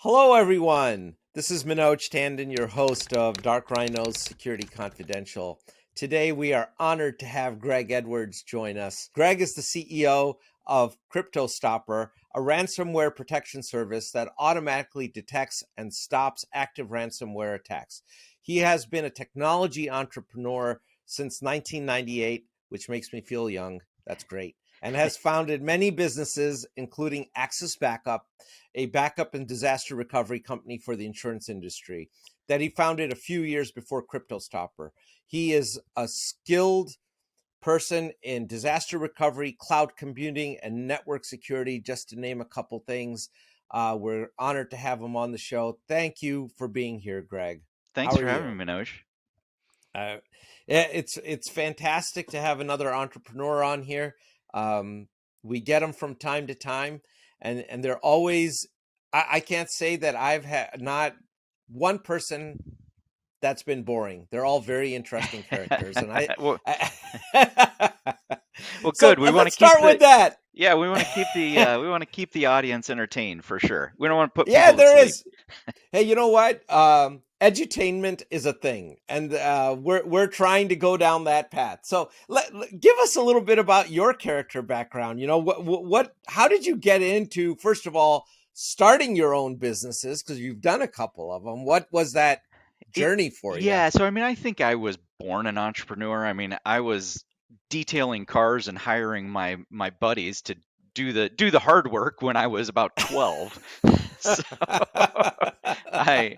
Hello, everyone. This is Manoj Tandon, your host of Dark Rhino's Security Confidential. Today, we are honored to have Greg Edwards join us. Greg is the CEO of CryptoStopper, a ransomware protection service that automatically detects and stops active ransomware attacks. He has been a technology entrepreneur since 1998, which makes me feel young. That's great. And has founded many businesses, including Axis Backup, a backup and disaster recovery company for the insurance industry that he founded a few years before CryptoStopper. He is a skilled person in disaster recovery, cloud computing, and network security, just to name a couple things. We're honored to have him on the show. Thank you for being here, Greg. Thanks How are for having you? me, Manoj. Uh, it's fantastic to have another entrepreneur on here. We get them from time to time, and they're always. I can't say that I've had not one person that's been boring. They're all very interesting characters, and well, I well, so good. We want to let's keep start with that. we want to keep we want to keep the audience entertained for sure. We don't want to put Yeah, people to there sleep. is. Hey, you know what? Edutainment is a thing, and we're trying to go down that path. So, give us a little bit about your character background. You know, what how did you get into, first of all, starting your own businesses? Because you've done a couple of them. What was that It, journey for you? yeah. So I mean, I think I was born an entrepreneur. I mean, I was detailing cars and hiring my buddies to do the hard work when I was about 12. So I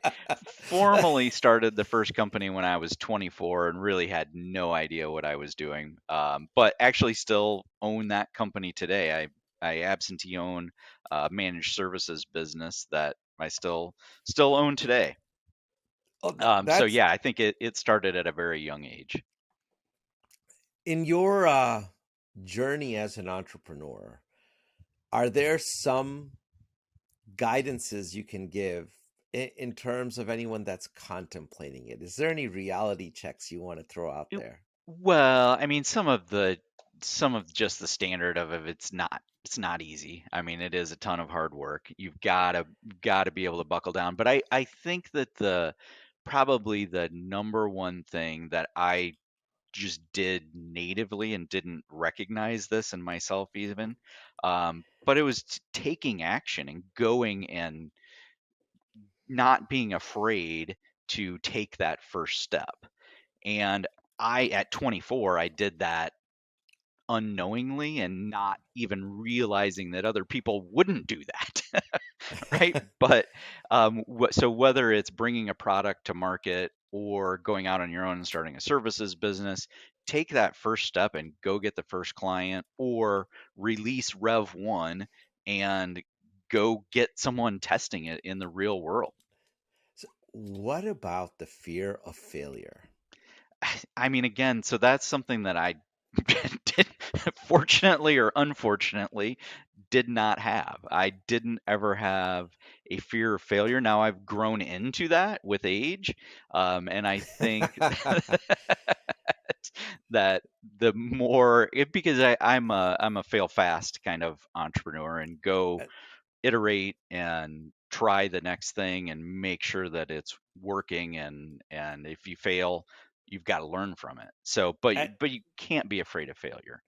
formally started the first company when I was 24 and really had no idea what I was doing. But actually, still own that company today. I absentee own a managed services business that I still own today. Oh, So that's yeah, I think it started at a very young age. in your journey as an entrepreneur. Are there some guidances you can give in terms of anyone that's contemplating it? Is there any reality checks you want to throw out It- there? Well, I mean, some of just the standard of it, it's not easy. I mean, it is a ton of hard work. You've got to be able to buckle down. But I think that the probably the number one thing that I just did natively and didn't recognize this in myself even, but it was taking action and going and not being afraid to take that first step. And at 24, I did that unknowingly and not even realizing that other people wouldn't do that. Right? But so whether it's bringing a product to market or going out on your own and starting a services business, take that first step and go get the first client or release Rev 1 and go get someone testing it in the real world. So what about the fear of failure? I mean, again, so that's something that I did, fortunately or unfortunately, did not have. I didn't ever have a fear of failure. Now I've grown into that with age, and I think that the more because I'm a fail fast kind of entrepreneur and go Uh, iterate and try the next thing and make sure that it's working, and if you fail, you've got to learn from it. So uh, but you can't be afraid of failure.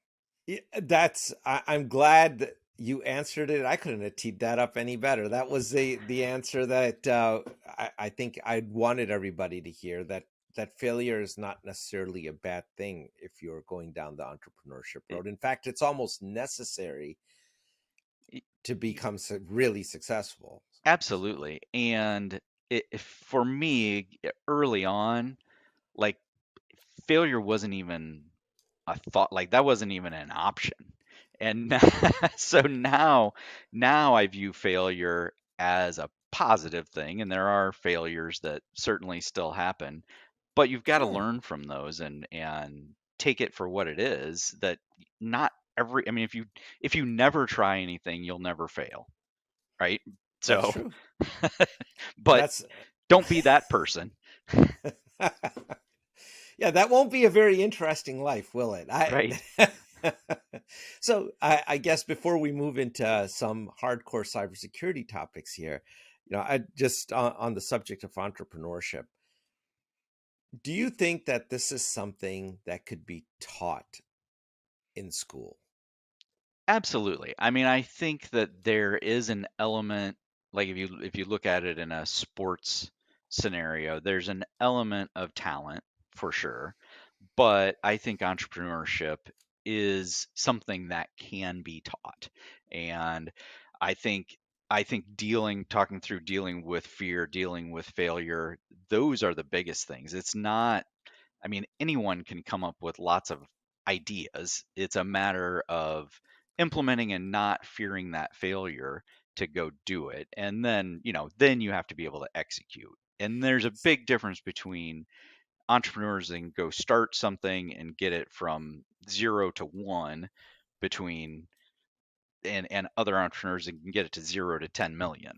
yeah, I'm glad that you answered it. I couldn't have teed that up any better. That was the answer that I think I wanted everybody to hear, that failure is not necessarily a bad thing if you're going down the entrepreneurship I- road. In fact, it's almost necessary I- to become really successful. Absolutely. And for me, early on, like, failure wasn't even a thought, like that wasn't even an option. And so now I view failure as a positive thing, and there are failures that certainly still happen, but you've got to Sure, learn from those and take it for what it is. That not every I mean, if you never try anything, you'll never fail, right? that's So, true. but That's don't be that person. yeah, that won't be a very interesting life, will it? Right. So I guess before we move into some hardcore cybersecurity topics here, I just on the subject of entrepreneurship, do you think that this is something that could be taught in school? Absolutely. I mean, I think that there is an element, like if you look at it in a sports scenario, there's an element of talent for sure. But I think entrepreneurship is something that can be taught. And I think talking through dealing with fear, dealing with failure, those are the biggest things. It's not, I mean, anyone can come up with lots of ideas. It's a matter of implementing and not fearing that failure to go do it. And then, then you have to be able to execute. And there's a big difference between entrepreneurs that can go start something and get it from 0 to 1 between and other entrepreneurs that can get it to 0 to 10 million.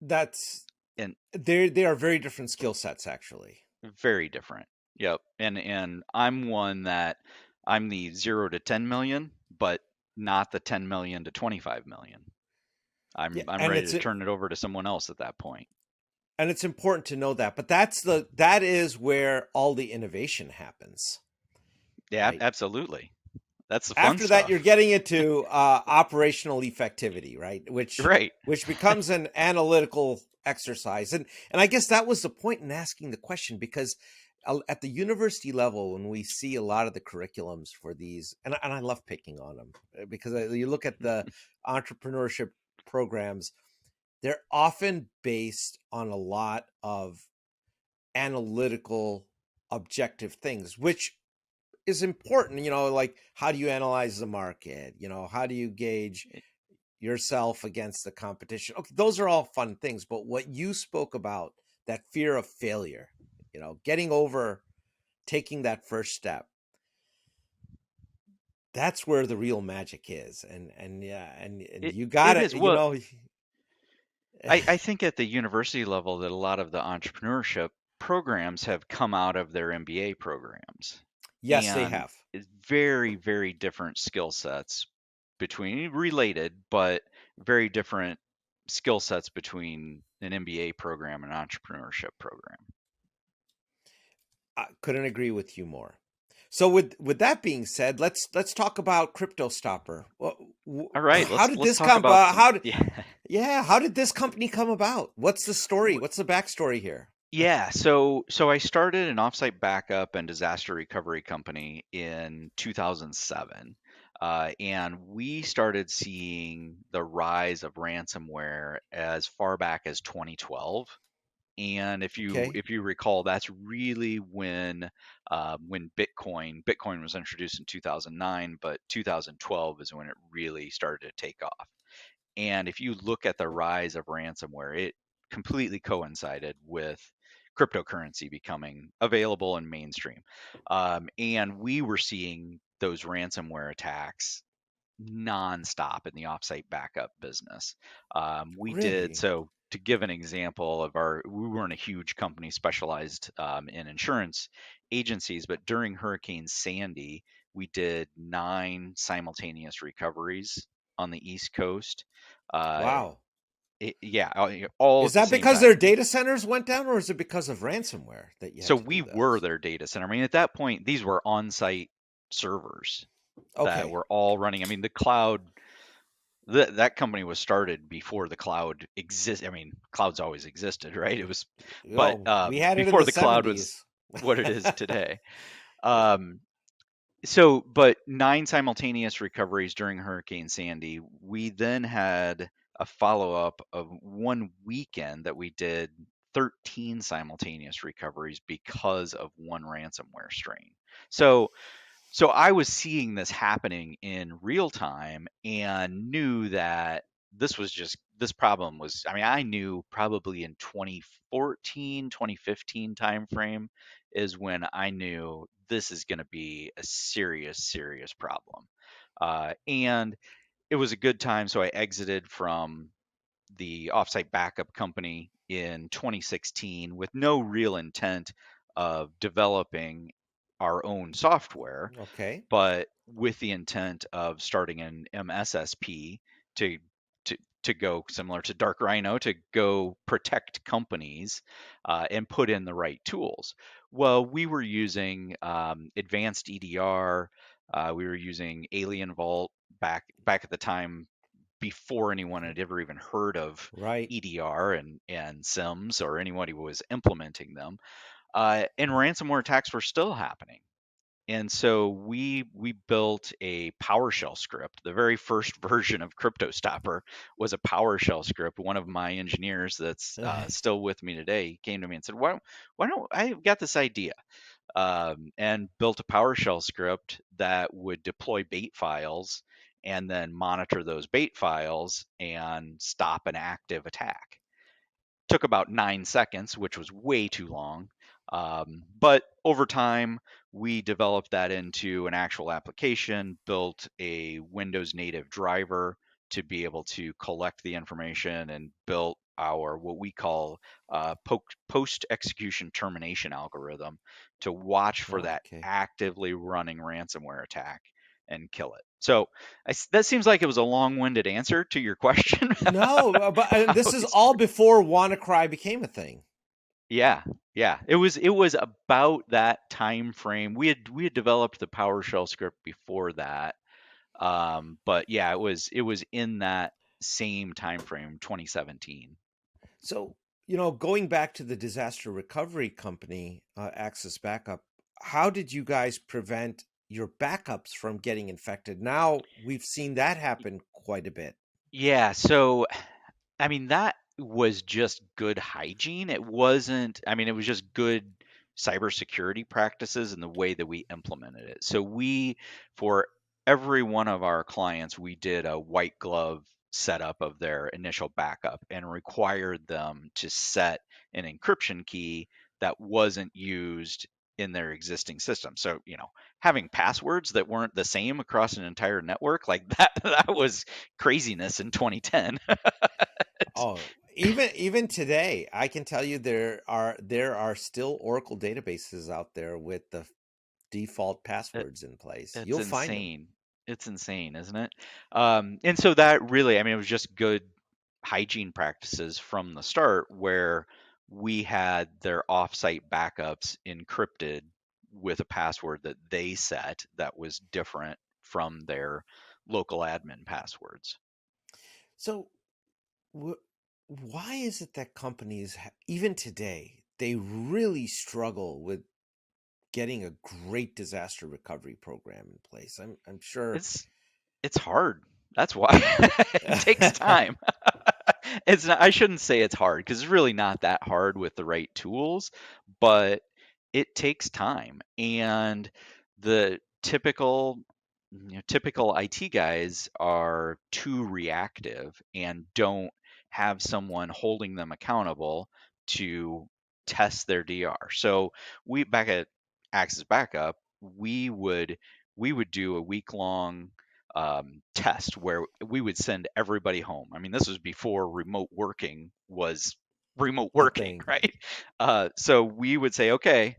That's And they are very different skill sets, actually. very different. Yep. And I'm one that I'm the 0 to 10 million, but not the 10 million to 25 million. Yeah, I'm ready to turn it over to someone else at that point. and it's important to know that. But that is where all the innovation happens, Yeah, right? absolutely. That's the fun After that, you're stuff. getting into operational effectivity, right? Right. Which becomes an analytical exercise, and I guess that was the point in asking the question, because at the university level, when we see a lot of the curriculums for these, and I love picking on them, because you look at the entrepreneurship programs, they're often based on a lot of analytical, objective things, which is important. Like, how do you analyze the market? How do you gauge yourself against the competition? Okay, those are all fun things, but what you spoke about, that fear of failure, getting over, taking that first step, that's where the real magic is. And yeah, and you got It is. it, Well, I think at the university level that a lot of the entrepreneurship programs have come out of their MBA programs, yes, they and have. it's very, very different skill sets between related, but very different skill sets between an MBA program and an entrepreneurship program. I couldn't agree with you more. So with that being said, let's talk about CryptoStopper. All right, How did let's this talk come? about some. How did Yeah. Yeah? How did this company come about? What's the story? What's the backstory here? Yeah, so I started an offsite backup and disaster recovery company in 2007. And we started seeing the rise of ransomware as far back as 2012. And if you Okay, if you recall, that's really when Bitcoin was introduced in 2009, but 2012 is when it really started to take off. And if you look at the rise of ransomware, it completely coincided with cryptocurrency becoming available and mainstream. And we were seeing those ransomware attacks nonstop in the offsite backup business. We did really? so. To give an example of we weren't a huge company specialized in insurance agencies, but during Hurricane Sandy, we did 9 simultaneous recoveries on the East Coast. Uh, Wow. yeah, all Is at the that same because time. their data centers went down, or is it because of ransomware that you had So to do we were those? their data center. I mean, at that point, these were on-site servers that Okay. were all running. I mean, the cloud, that company was started before the cloud exist. I mean, clouds always existed, right? It was, but Oh, we had it in before the the cloud was '70s. what it is today. Um, but 9 simultaneous recoveries during Hurricane Sandy. We then had a follow up of one weekend that we did 13 simultaneous recoveries because of one ransomware strain. So so I was seeing this happening in real time and knew that this problem was, I mean, I knew probably in 2014, 2015 timeframe is when I knew this is going to be a serious, serious problem. And it was a good time. So I exited from the offsite backup company in 2016 with no real intent of developing our own software, Okay. but with the intent of starting an MSSP to to go similar to Dark Rhino to go protect companies and put in the right tools. Well, we were using advanced EDR. We were using Alien Vault back at the time before anyone had ever even heard of Right. EDR and SIMs or anybody was implementing them. And ransomware attacks were still happening. And so we built a PowerShell script. The very first version of CryptoStopper was a PowerShell script. One of my engineers that's still with me today came to me and said, why don't I got this idea?" And built a PowerShell script that would deploy bait files and then monitor those bait files and stop an active attack. Took about 9 seconds, which was way too long. But over time, we developed that into an actual application, built a Windows native driver to be able to collect the information, and built our what we call post execution termination algorithm to watch for that Okay. actively running ransomware attack and kill it. So that seems like it was a long-winded answer to your question. No, but this is all before Wannacry became a thing. Yeah, yeah. It was about that time frame. We had developed the PowerShell script before that. But yeah, it was in that same time frame, 2017. So, going back to the disaster recovery company, Access Backup, how did you guys prevent your backups from getting infected? Now we've seen that happen quite a bit. Yeah, so I mean, that was just good hygiene. It wasn't, I mean, it was just good cybersecurity practices and the way that we implemented it. So for every one of our clients, we did a white glove setup of their initial backup and required them to set an encryption key that wasn't used in their existing system. So, having passwords that weren't the same across an entire network, like that, that was craziness in 2010. Oh, even today, I can tell you there are still Oracle databases out there with the default It, passwords in place. it's You'll find them. insane. It's insane, isn't it? And so that really, I mean, it was just good hygiene practices from the start where we had their offsite backups encrypted with a password that they set that was different from their local admin passwords. So, why is it that companies, even today, they really struggle with getting a great disaster recovery program in place? I'm sure. It's it's hard. That's why it takes time. It's not, I shouldn't say it's hard because it's really not that hard with the right tools, but it takes time. And the typical IT guys are too reactive and don't have someone holding them accountable to test their DR. So we back at Axis Backup, we would do a week long test where we would send everybody home. I mean, this was before remote working was remote A working, thing. right? So we would say, okay,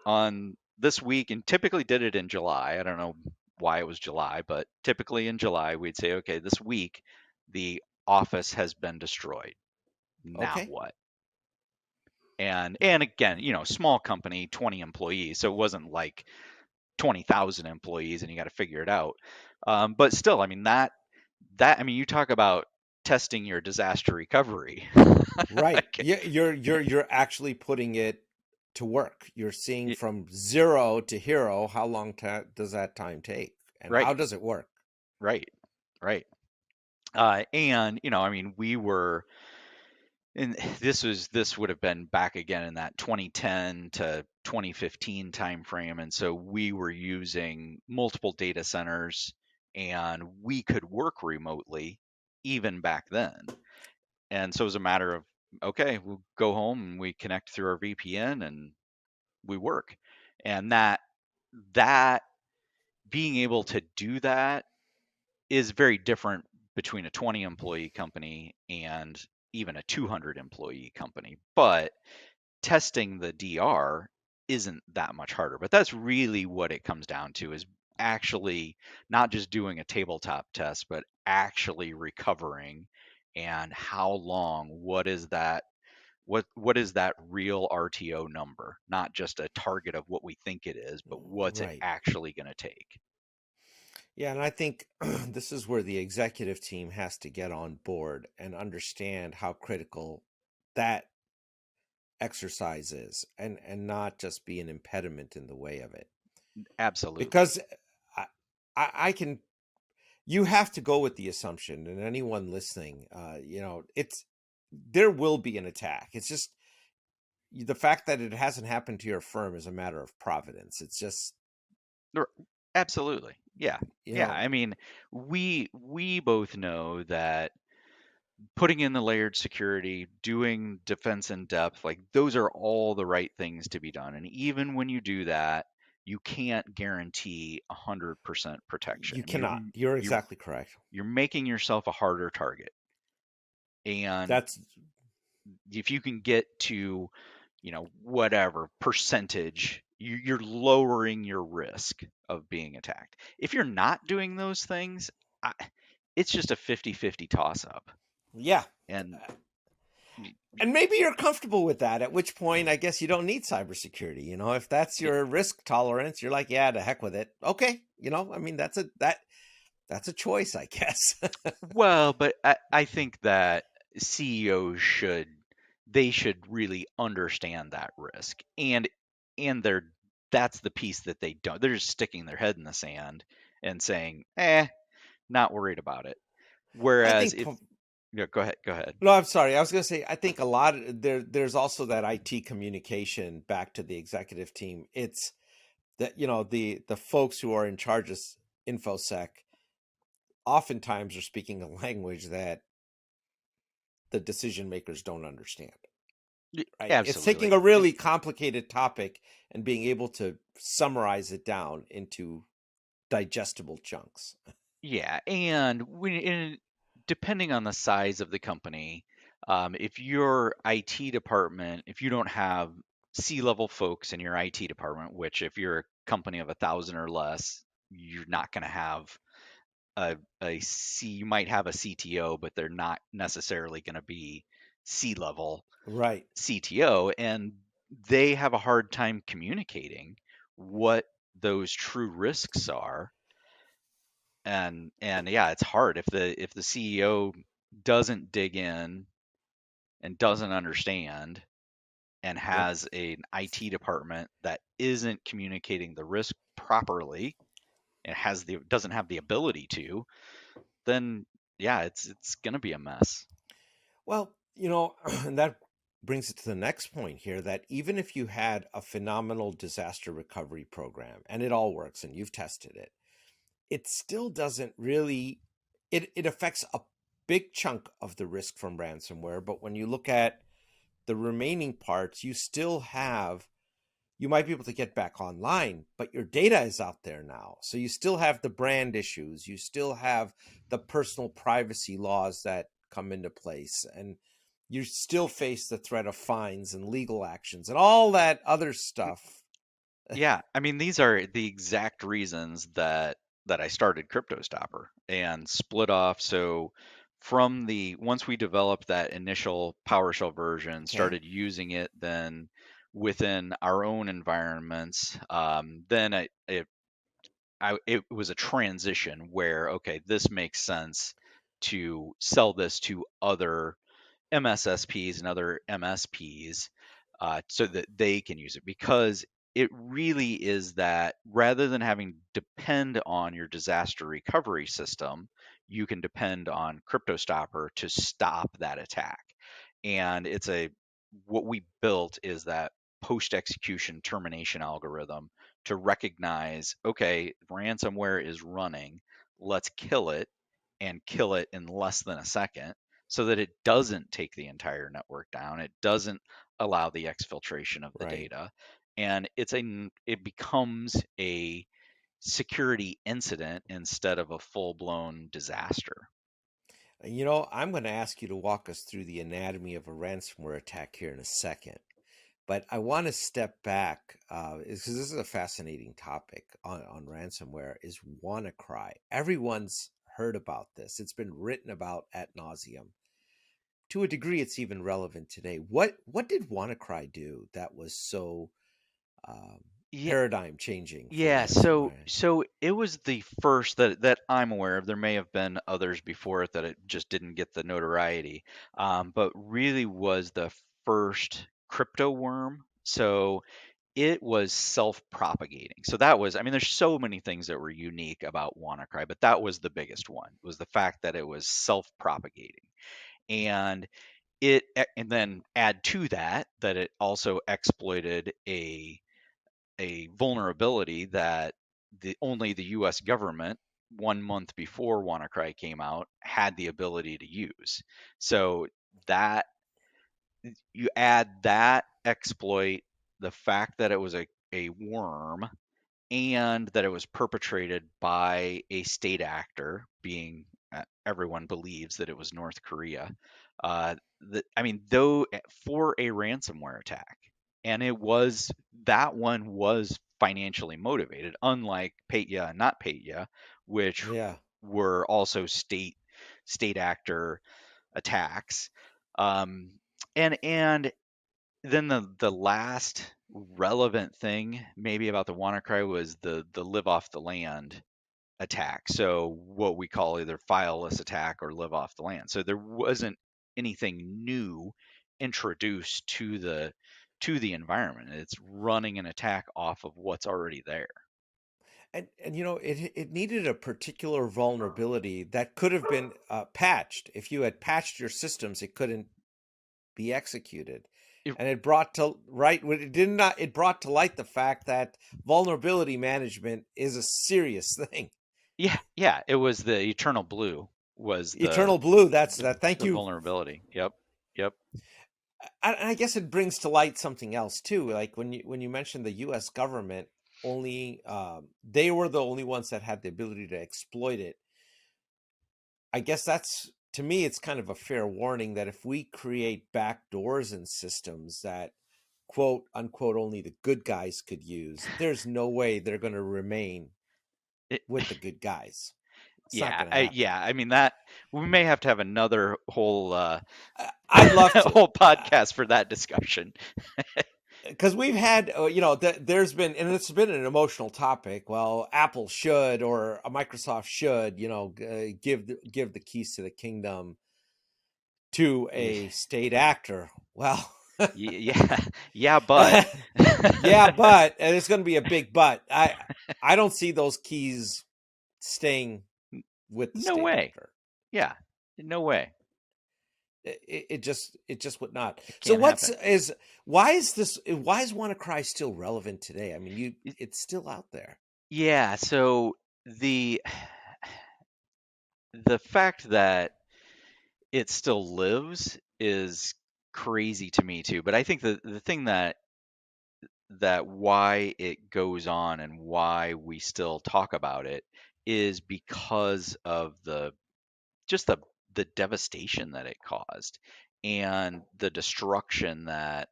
on this week, and typically did it in July. I don't know why it was July, but typically in July, we'd say, okay, this week the office has been destroyed. Now Okay. what? And again, small company, 20 employees, so it wasn't like 20,000 employees and you got to figure it out. But still, I mean I mean, you talk about testing your disaster recovery. Right. Like, Yeah, you're actually putting it to work. You're seeing from zero to hero. How long does that time take, and right, how does it work? right, right. And I mean, we were, and this would have been back again in that 2010 to 2015 timeframe, and so we were using multiple data centers, and we could work remotely even back then. And so it was a matter of, okay, we'll go home and we connect through our VPN and we work. And that being able to do that is very different between a 20 employee company and even a 200 employee company. But testing the DR isn't that much harder. But that's really what it comes down to, is actually not just doing a tabletop test, but actually recovering, and how long, what is that real RTO number, not just a target of what we think it is, but what's it Right. actually going to take. Yeah, and I think this is where the executive team has to get on board and understand how critical that exercise is, and not just be an impediment in the way of it. Absolutely. Because I, I can, you have to go with the assumption, and anyone listening, it's, there will be an attack. It's just the fact that it hasn't happened to your firm is a matter of providence. It's just, R- Absolutely. Yeah. you Yeah. know, I mean, we both know that putting in the layered security, doing defense in depth, like those are all the right things to be done. And even when you do that, you can't guarantee 100% protection. you You're cannot. You're you're exactly correct. you're making yourself a harder target. And That's, if you can get to, whatever percentage, you're lowering your risk of being attacked. If you're not doing those things, it's just a 50-50 toss up. yeah. And y- And maybe you're comfortable with that, at which point I guess you don't need cybersecurity. If that's y- your risk tolerance, you're like, yeah, to heck with it. Okay. I mean, that's a choice, I guess. well, but I think that CEOs should really understand that risk. And that's the piece that they don't. They're just sticking their head in the sand and saying, not worried about it. I Whereas think if Yeah, go ahead. No, I'm sorry. I was going to say I think a lot there's also that IT communication back to the executive team. It's that the folks who are in charge of infosec oftentimes are speaking a language that the decision makers don't understand. Right? It's taking Absolutely. a really complicated topic and being able to summarize it down into digestible chunks. Yeah, and depending on the size of the company, if your IT department, if you don't have C-level folks in your IT department, which if you're a company of 1,000 or less, you're not going to have you might have a CTO, but they're not necessarily going to be C-level Right. CTO, and they have a hard time communicating what those true risks are. And yeah, it's hard if the CEO doesn't dig in and doesn't understand and Yep. has an IT department that isn't communicating the risk properly and doesn't have the ability to, then yeah, it's gonna be a mess. Well, and that brings it to the next point here, that even if you had a phenomenal disaster recovery program and it all works and you've tested it, it still doesn't really, it affects a big chunk of the risk from ransomware. But when you look at the remaining parts, you might be able to get back online, but your data is out there now. So you still have the brand issues. You still have the personal privacy laws that come into place. And you still face the threat of fines and legal actions and all that other stuff. Yeah, I mean, these are the exact reasons that I started CryptoStopper and split off. So from the once we developed that initial PowerShell version, Okay. started using it, then within our own environments, then it was a transition where, okay, this makes sense to sell this to other MSSPs and other MSPs, so that they can use it, because it really is that rather than having to depend on your disaster recovery system, you can depend on CryptoStopper to stop that attack. And what we built is that post execution termination algorithm to recognize, okay, ransomware is running, let's kill it, and kill it in less than a second, so that it doesn't take the entire network down. It doesn't allow the exfiltration of the Right. data. And it becomes a security incident instead of a full-blown disaster. I'm going to ask you to walk us through the anatomy of a ransomware attack here in a second. But I want to step back because this is a fascinating topic on ransomware. Is Wannacry? Everyone's heard about this. It's been written about ad nauseum. To a degree, it's even relevant today. What did Wannacry do that was so um, Yeah, paradigm changing for yeah. So ransomware? so it was the first that I'm aware of. There may have been others before it that it just didn't get the notoriety, but really was the first crypto worm. So it was self-propagating. So that was, I mean, there's so many things that were unique about WannaCry, but that was the biggest one, was the fact that it was self-propagating. And and then add to that that it also exploited a vulnerability that only the US government 1 month before WannaCry came out had the ability to use. So that you add that exploit, the fact that it was a worm, and that it was perpetrated by a state actor, being everyone believes that it was North Korea. I mean, though for a ransomware attack, and that one was financially motivated, unlike Petya and not Petya, which Yeah, were also state actor attacks. Um, and then the last relevant thing maybe about the WannaCry was the live off the land attack. So what we call either fileless attack or live off the land. So there wasn't anything new introduced to the environment. It's running an attack off of what's already there. and it needed a particular vulnerability that could have been patched. If you had patched your systems, it couldn't be executed. It, And it brought to right it did not it brought to light the fact that vulnerability management is a serious thing. yeah, yeah, it was the eternal blue was Eternal blue, that's that. Thank the you. vulnerability. Yep. Yep. I guess it brings to light something else too. Like when you mentioned the U.S. government, only they were the only ones that had the ability to exploit it. I guess that's to me, it's kind of a fair warning that if we create back doors in systems that quote unquote only the good guys could use, there's no way they're going to remain It, with the good guys. It's not yeah, going to happen. yeah. I mean that we may have to have another whole I'd love to. whole podcast for that discussion. Because we've had there's been, and it's been an emotional topic. Well, Apple should, or Microsoft should, give the keys to the kingdom to Yeah, a state actor. Well, yeah, yeah, but yeah, but and it's going to be a big but. I don't see those keys staying with the no state way. actor. Yeah, no way. It just would not. It So can't what's happen. is why is this? Why is WannaCry still relevant today? I mean, Y- it's still out there. Yeah, so the the fact that it still lives is crazy to me too. But I think the thing that why it goes on and why we still talk about it is because of just the devastation that it caused and the destruction that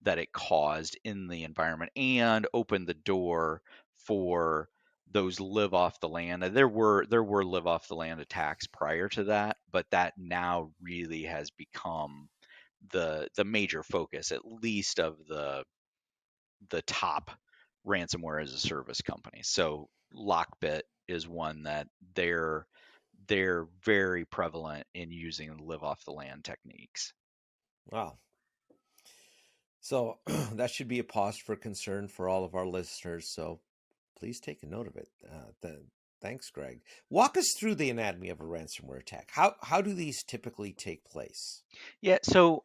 it caused in the environment and opened the door for those live off the land. There were live off the land attacks prior to that, but that now really has become the major focus, at least of the top ransomware as a service companies. So Lockbit is one that they're very prevalent in using live off the land techniques. Wow. So that should be a pause for concern for all of our listeners. So please take a note of it. Thanks, Greg. Walk us through the anatomy of a ransomware attack. How do these typically take place? Yeah, so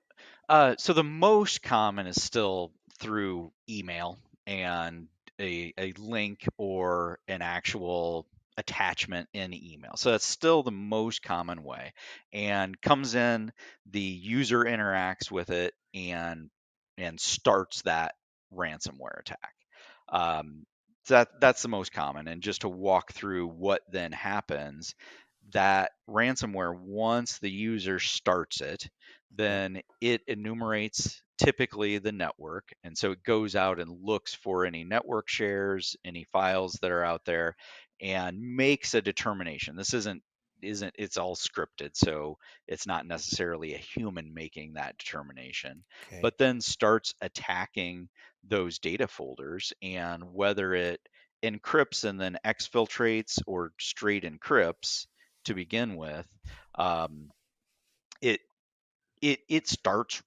the most common is still through email and a link or an actual attachment in email. So that's still the most common way and comes in, the user interacts with it and starts that ransomware attack. So that's the most common. And just to walk through what then happens, that ransomware, once the user starts it, Yep. then it enumerates typically the network. And so it goes out and looks for any network shares, any files that are out there, and makes a determination. This isn't it's all scripted, so it's not necessarily a human making that determination, Okay. but then starts attacking those data folders, and whether it encrypts and then exfiltrates or straight encrypts to begin with, um, it it starts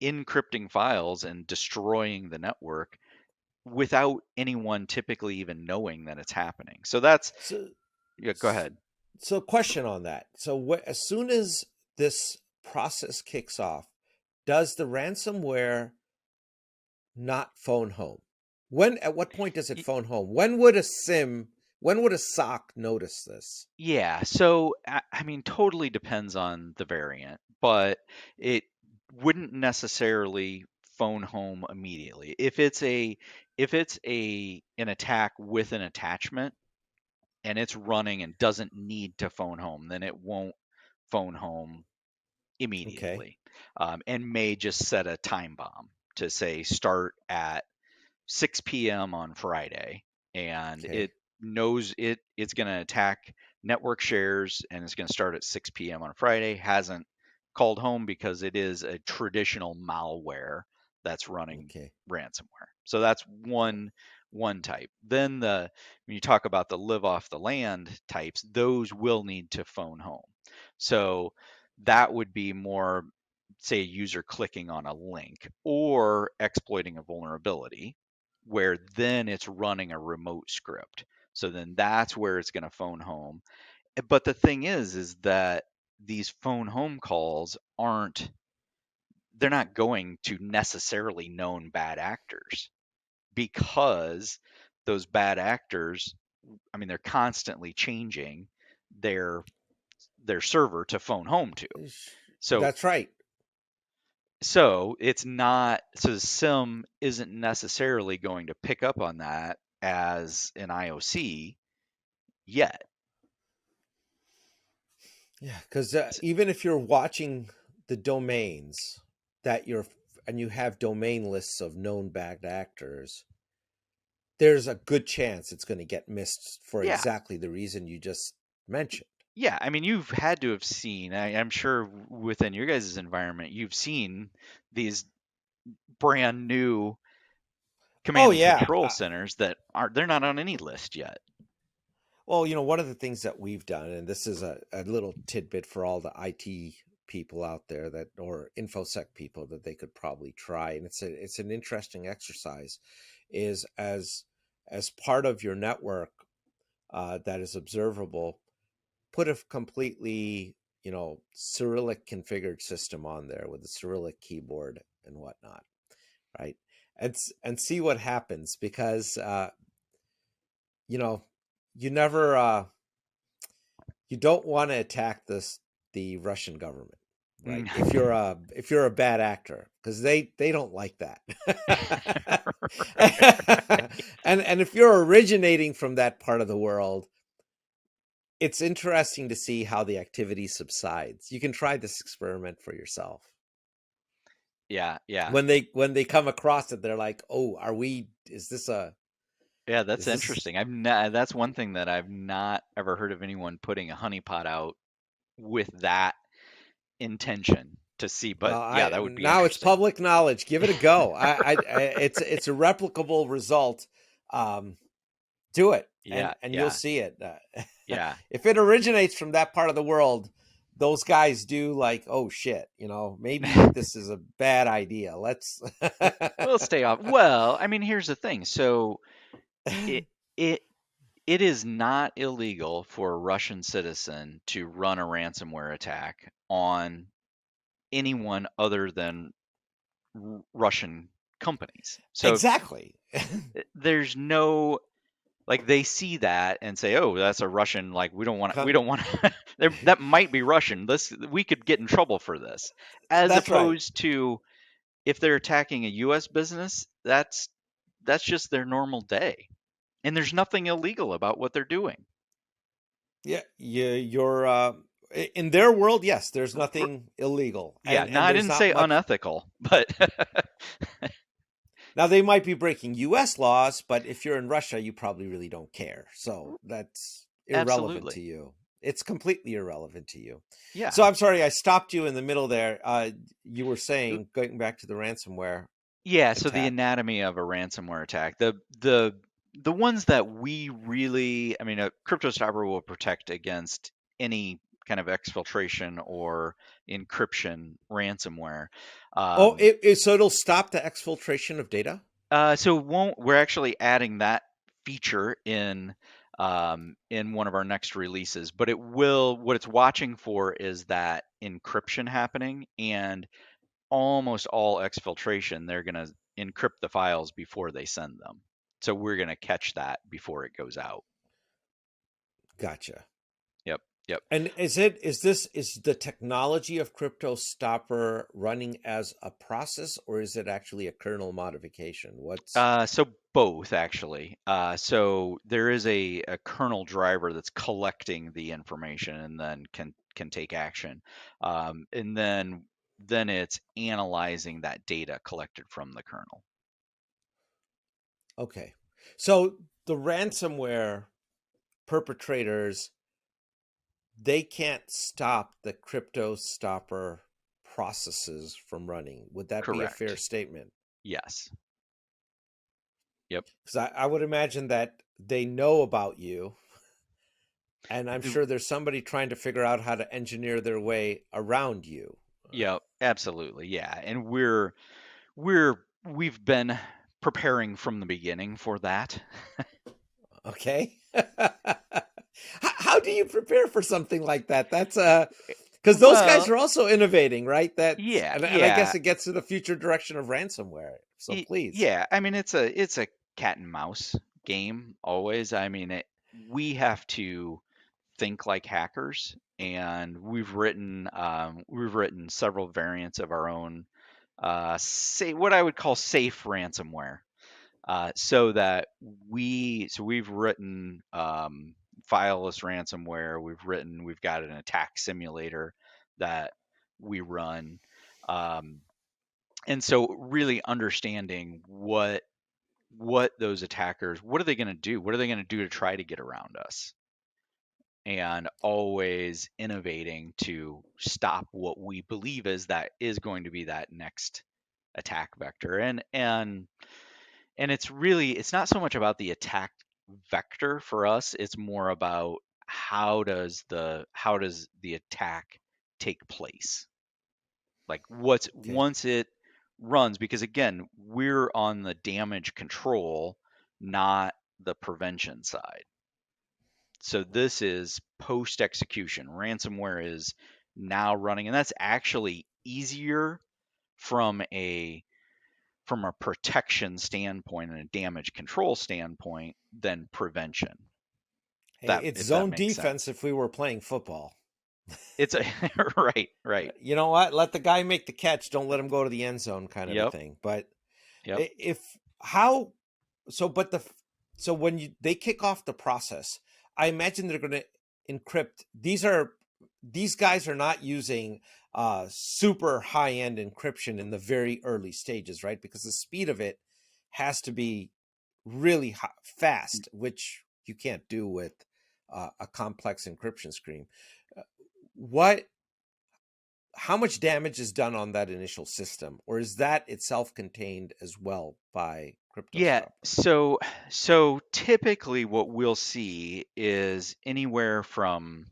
encrypting files and destroying the network without anyone typically even knowing that it's happening. So that's, So, yeah, go ahead. so question on that. So, as soon as this process kicks off, does the ransomware not phone home? When, at what point does it Y- phone home? When would a SIM, when would a SOC notice this? Yeah, so I mean, totally depends on the variant, but it wouldn't necessarily phone home immediately. If it's a an attack with an attachment and it's running and doesn't need to phone home, then it won't phone home Okay. immediately, and may just set a time bomb to say start at 6 p.m. on Friday, and it Okay. knows it's going to attack network shares, and it's going to start at 6 p.m. on Friday. Hasn't called home because it is a traditional malware that's running Okay. ransomware. So that's one type. Then the when you talk about the live off the land types, those will need to phone home. So that would be more, say, a user clicking on a link or exploiting a vulnerability, where then it's running a remote script. So then that's where it's going to phone home. But the thing is that these phone home calls they're not going to necessarily known bad actors, because those bad actors, I mean, they're constantly changing their their server to phone home to. So That's right. it's not, so the sim isn't necessarily going to pick up on that as an IOC yet. Yeah, because S- even if you're watching the domains that you're, and you have domain lists of known bad actors, there's a good chance it's going to get missed for Yeah, exactly the reason you just mentioned. yeah. I mean, you've had to have seen. I'm sure within your guys' environment, you've seen these brand new Oh command and yeah. control centers that aren't. They're not on any list yet. Well, one of the things that we've done, and this is a little tidbit for all the IT people out there that, or infosec people, that they could probably try, and it's an interesting exercise, is as part of your network that is observable, put a completely Cyrillic configured system on there with a Cyrillic keyboard and whatnot, right? And see what happens, because you know you never you don't want to attack the Russian government, right? Mm. If you're a bad actor, because they don't like that. And if you're originating from that part of the world, it's interesting to see how the activity subsides. You can try this experiment for yourself. Yeah, yeah, When they come across it, they're like, "Oh, is this a yeah. That's is this interesting. I've not. That's one thing that I've not ever heard of anyone putting a honeypot out with that intention to see. But Well, yeah, I that would be now it's interesting. public knowledge. Give it a go. It's a replicable result. Um, do it, Yeah, and you'll yeah, see it. yeah. If it originates from that part of the world, those guys do like, oh shit, maybe this is a bad idea. Let's. We'll stay off. Well, I mean, here's the thing. So it it it is not illegal for a Russian citizen to run a ransomware attack on anyone other than Russian companies. So Exactly. there's no, like, they see that and say, "Oh, that's a Russian. Like, we don't want that might be Russian. This we could get in trouble for this." As That's right. opposed to, if they're attacking a U.S. business, that's just their normal day, and there's nothing illegal about what they're doing. Yeah, you're. In their world, yes, there's nothing illegal, Yeah, no, and I there's didn't not say much. unethical, but Now they might be breaking U.S. laws, but if you're in Russia, you probably really don't care. So that's irrelevant to absolutely. you. It's completely irrelevant to you. So Yeah. I'm sorry, I stopped you in the middle there. You were saying, going back to the ransomware Yeah, so the attack. anatomy of a ransomware attack, the ones that we really, I mean, a CryptoStopper will protect against any kind of exfiltration or encryption ransomware. Oh, Um, so it'll stop the exfiltration of data. so won't we're actually adding that feature in one of our next releases, but it will. What it's watching for is that encryption happening, and almost all exfiltration, they're going to encrypt the files before they send them. So we're going to catch that before it goes out. Gotcha. Yep. Yep. And is the technology of CryptoStopper running as a process, or is it actually a kernel modification? What's So both actually. So there is a kernel driver that's collecting the information and then can take action, and then it's analyzing that data collected from the kernel. okay? So the ransomware perpetrators, they can't stop the CryptoStopper processes from running. Would that be a fair Correct. statement? Yes. Yep. Because I would imagine that they know about you, and I'm The- sure there's somebody trying to figure out how to engineer their way around you. Yep. Absolutely. Yeah. And we've been preparing from the beginning for that. Okay. How do you prepare for something like that? That's because those guys Well, are also innovating, right? That's yeah, and I yeah, guess it gets to the future direction of ransomware. So please. yeah. I mean, it's a cat and mouse game always. I mean, we have to think like hackers, and we've written several variants of our own, say what I would call safe ransomware. We've written fileless ransomware. We've got an attack simulator that we run, um, and so really understanding what those attackers, what are they going to do? What are they going to do to try to get around us? And always innovating to stop what we believe is going to be that next attack vector. And it's not so much about the attack vector for us, it's more about how does the attack take place, like what's Okay. once it runs, because again, we're on the damage control, not the prevention side. So this is post execution. Ransomware is now running, and that's actually easier from a protection standpoint and a damage control standpoint than prevention. Hey, That it's if that zone makes defense sense. if we were playing football. It's a right, right. You know what? Let the guy make the catch. Don't let him go to the end zone, kind of a Yep, thing. But yep. if how so, but so when they kick off the process, I imagine they're going to encrypt. These guys are not using super high end encryption in the very early stages, right? Because the speed of it has to be really fast, which you can't do with a complex encryption scheme. Uh, What how much damage is done on that initial system, or is that itself contained as well by Yeah, CryptoStopper? so typically what we'll see is anywhere from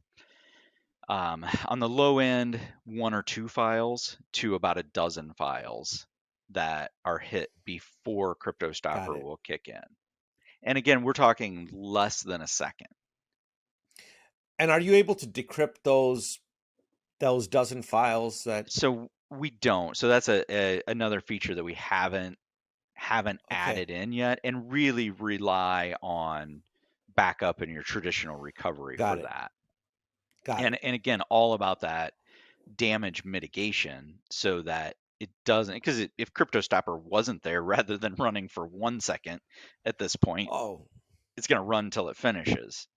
on the low end, one or two files to about a dozen files that are hit before Got CryptoStopper it. will kick in. And again, we're talking less than a second. And are you able to decrypt those dozen files that? So we don't. So that's another feature that we haven't Okay, added in yet, and really rely on backup and your traditional recovery got for it. that. Got it. And again, all about that damage mitigation so that it doesn't, because if CryptoStopper wasn't there, rather than running for 1 second at this point, Oh, it's going to run till it finishes.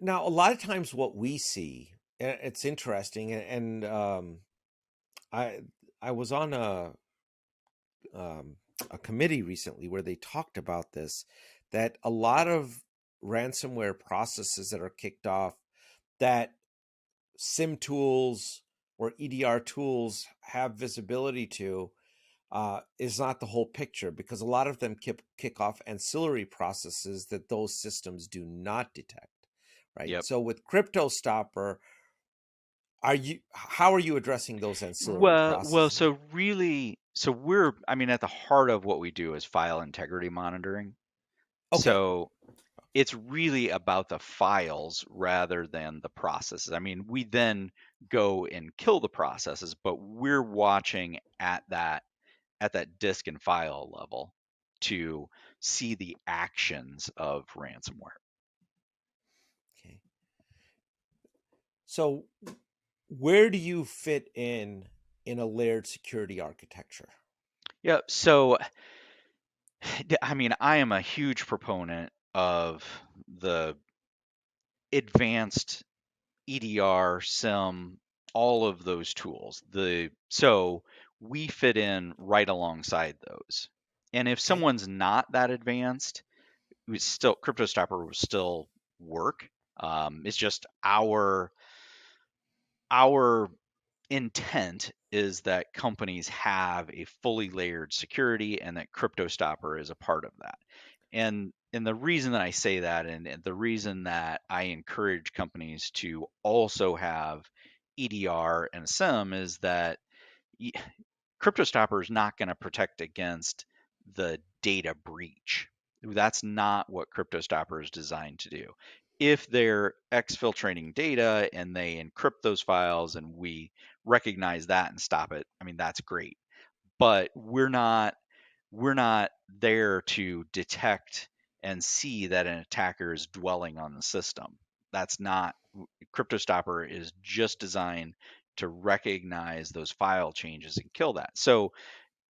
now a lot of times what we see. It's interesting, and I I was on um, a committee recently where they talked about this, that a lot of ransomware processes that are kicked off, that SIM tools or EDR tools have visibility to, is not the whole picture, because a lot of them kick off ancillary processes that those systems do not detect. Right. Yep. So with CryptoStopper, how are you addressing those ancillary Well, processes? so really, so we're, I mean, at the heart of what we do is file integrity monitoring. Okay. So it's really about the files rather than the processes. I mean, we then go and kill the processes, but we're watching at that disk and file level to see the actions of ransomware. Okay. So where do you fit in a layered security architecture? Yeah, so I mean, I am a huge proponent of the advanced EDR, SIM, all of those tools. So we fit in right alongside those. And if Okay. someone's not that advanced, we still CryptoStopper will still work. It's just our intent is that companies have a fully layered security and that CryptoStopper is a part of that. And the reason that I say that and the reason that I encourage companies to also have EDR and SIM is that CryptoStopper is not going to protect against the data breach. That's not what CryptoStopper is designed to do. If they're exfiltrating data and they encrypt those files and we recognize that and stop it, I mean that's great. But we're not there to detect and see that an attacker is dwelling on the system. That's not CryptoStopper is just designed to recognize those file changes and kill that. So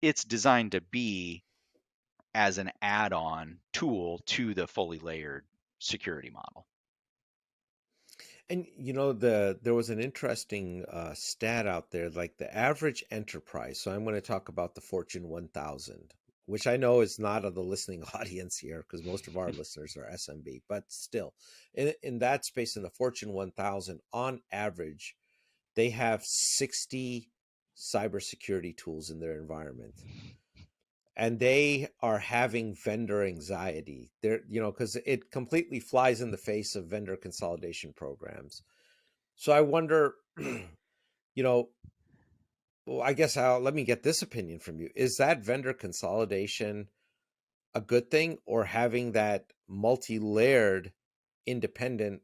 it's designed to be as an add-on tool to the fully layered security model. And there was an interesting stat out there, like the average enterprise. So I'm going to talk about the Fortune 1000, which I know is not of the listening audience here because most of our listeners are SMB, but still, in that space, in the Fortune 1000, on average, they have 60 cybersecurity tools in their environment, and they are having vendor anxiety. Because it completely flies in the face of vendor consolidation programs. So I wonder, you know, well, I guess let me get this opinion from you. Is that vendor consolidation a good thing, or having that multi-layered, independent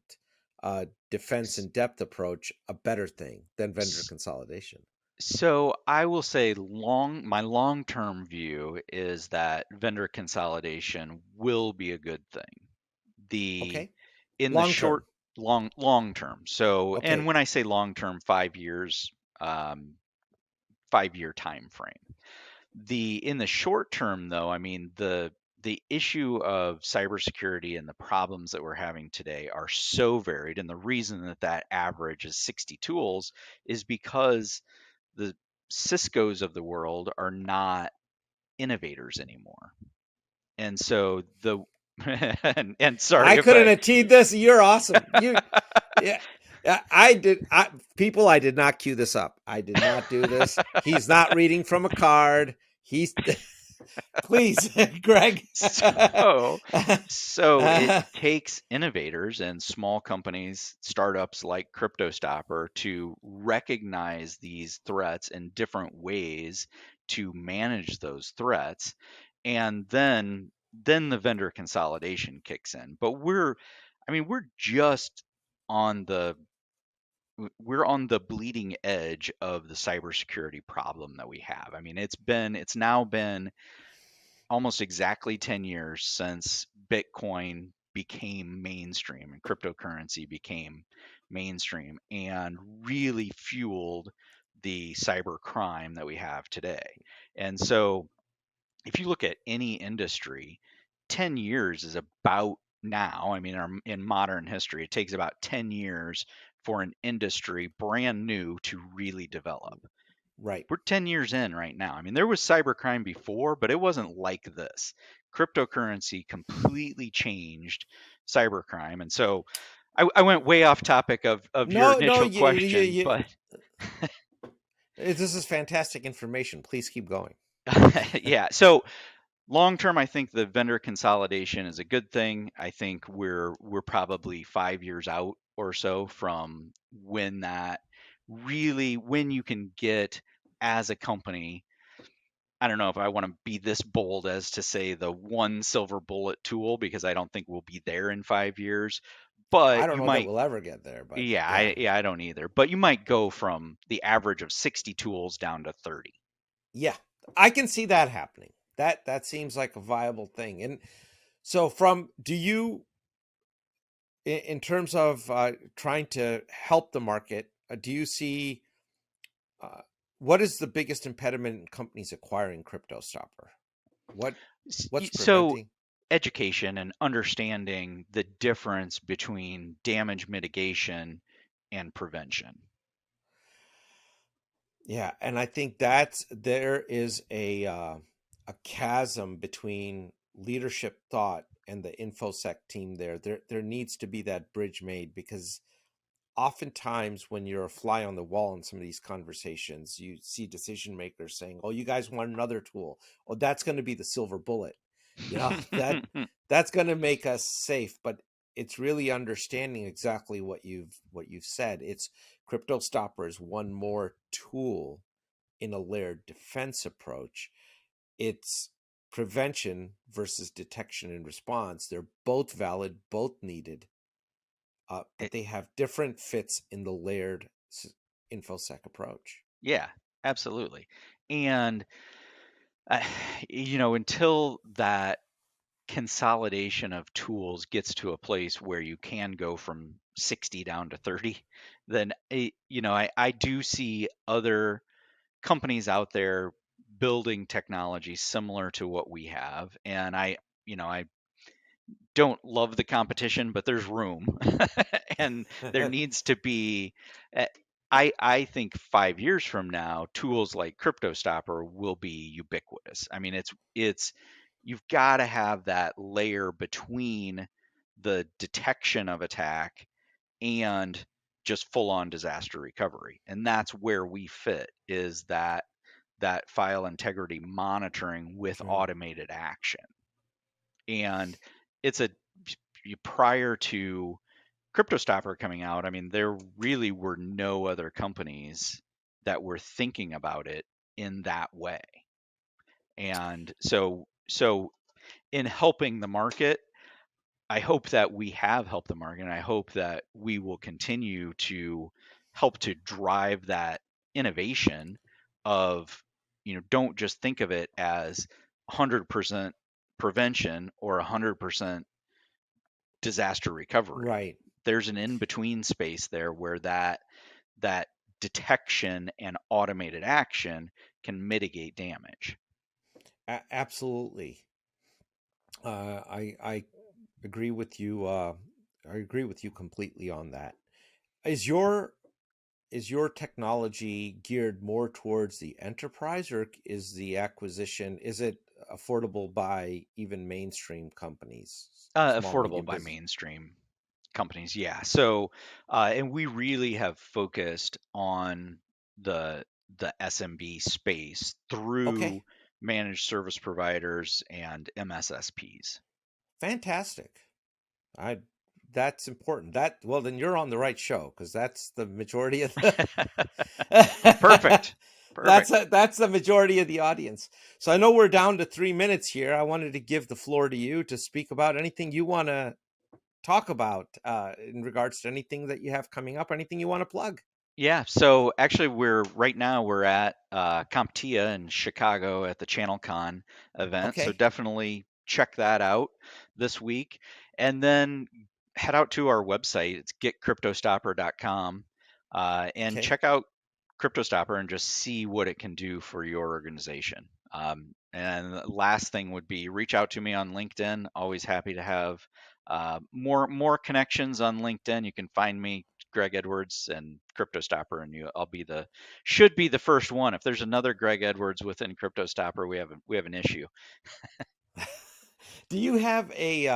defense and depth approach a better thing than vendor consolidation? So I will say my long-term view is that vendor consolidation will be a good thing. The Okay, in the long short term. long term. So and Okay, when I say long term, 5 years, 5 year time frame. The in the short term though, I mean the issue of cybersecurity and the problems that we're having today are so varied, and the reason that that average is 60 tools is because the Cisco's of the world are not innovators anymore. And so the and I sorry if couldn't I achieve this. You're awesome. Yeah, yeah, I did. People, I did not cue this up. I did not do this. He's not reading from a card. He's please, Greg. so so it takes innovators and small companies, startups like CryptoStopper to recognize these threats in different ways to manage those threats. And then the vendor consolidation kicks in. But I mean, on the we're on the bleeding edge of the cybersecurity problem that we have. I mean, it's now been almost exactly 10 years since Bitcoin became mainstream and cryptocurrency became mainstream and really fueled the cyber crime that we have today. And so if you look at any industry, 10 years is about now. I mean, in modern history, it takes about 10 years for an industry brand new to really develop. Right. We're 10 years in right now. I mean, there was cybercrime before, but it wasn't like this. Cryptocurrency completely changed cybercrime. And so I went way off topic of your No, no, initial question, but this is fantastic information. Please keep going. yeah. So long term, I think the vendor consolidation is a good thing. I think we're probably 5 years out or so from when that really when you can get as a company. I don't know if I want to be this bold as to say the one silver bullet tool because I don't think we'll be there in 5 years. I But don't you know that might, we'll ever get there, but yeah, yeah. I don't either. But you might go from the average of 60 tools down to 30. Yeah. I can see that happening. That seems like a viable thing. And so from do you in terms of trying to help the market, do you see uh, what is the biggest impediment in companies acquiring CryptoStopper? What what's So preventing? education and understanding the difference between damage mitigation and prevention. Yeah, and I think that's there is a chasm between leadership thought and the infosec team there. There needs to be that bridge made because oftentimes when you're a fly on the wall in some of these conversations, you see decision makers saying, "Oh, you guys want another tool. Oh, that's going to be the silver bullet." You know, that's going to make us safe, but it's really understanding exactly what you've said. It's CryptoStopper is one more tool in a layered defense approach. It's prevention versus detection and response. They're both valid, both needed, but It- they have different fits in the layered infosec approach. yeah, absolutely. And uh, until that consolidation of tools gets to a place where you can go from 60 down to 30, then I do see other companies out there building technology similar to what we have, and I don't love the competition, but there's room, and there needs to be. uh, I think 5 years from now, tools like CryptoStopper will be ubiquitous. I mean, it's you've got to have that layer between the detection of attack and just full on disaster recovery, and that's where we fit is that file integrity monitoring with Sure. automated action. And it's a prior to CryptoStopper coming out, I mean, there really were no other companies that were thinking about it in that way. And so in helping the market, I hope that we have helped the market, and I hope that we will continue to help to drive that innovation of, don't just think of it as 100% prevention or 100% disaster recovery. Right. There's an in between space there where that detection and automated action can mitigate damage. Absolutely. I agree with you. I agree with you completely on that. Is your is your technology geared more towards the enterprise, or is the acquisition is it affordable by even mainstream companies, small Affordable medium by business? mainstream companies, yeah. So, and we really have focused on the the SMB space through Okay, managed service providers and MSSPs. fantastic. I That's important. That well, then you're on the right show because that's the majority of the Perfect. Perfect. that's the majority of the audience. So I know we're down to 3 minutes here. I wanted to give the floor to you to speak about anything you want to talk about in regards to anything that you have coming up, anything you want to plug. Yeah, so actually we're at CompTIA in Chicago at the ChannelCon event. So Okay. definitely check that out this week. And then head out to our website. It's getcryptostopper.com, and Okay. check out CryptoStopper and just see what it can do for your organization. And the last thing would be reach out to me on LinkedIn. Always happy to have more connections on LinkedIn. You can find me Greg Edwards and CryptoStopper, and should be the first one. If there's another Greg Edwards within CryptoStopper, we have an issue. Do you have a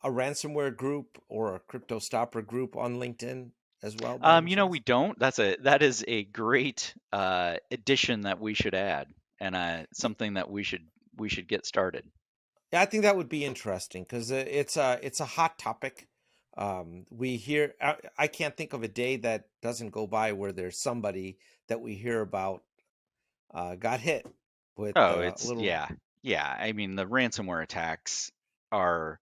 ransomware group or a CryptoStopper group on LinkedIn as well, by any We chance? don't. That is a great addition that we should add, and something that we should get started. Yeah, I think that would be interesting because it's a hot topic. We hear I can't think of a day that doesn't go by where there's somebody that we hear about got hit with Oh, a it's little. yeah. I mean, the ransomware attacks are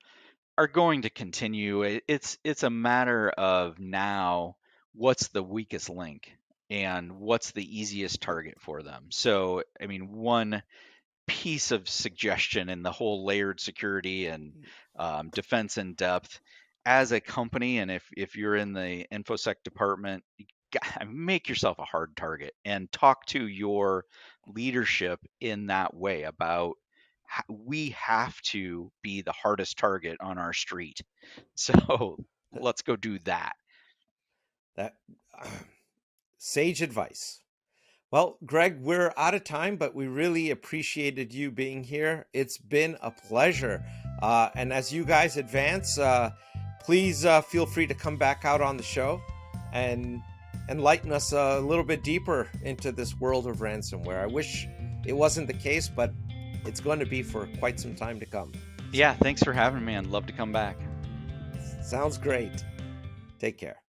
are going to continue. It's a matter of now what's the weakest link and what's the easiest target for them. So, I mean, one piece of suggestion in the whole layered security and defense in depth as a company, and if you're in the infosec department, make yourself a hard target and talk to your leadership in that way about we have to be the hardest target on our street. So let's go do that. That sage advice. Well, Greg, we're out of time, but we really appreciated you being here. It's been a pleasure. And as you guys advance, please feel free to come back out on the show and enlighten us a little bit deeper into this world of ransomware. I wish it wasn't the case, but it's going to be for quite some time to come. Yeah, thanks for having me. I'd love to come back. Sounds great. Take care.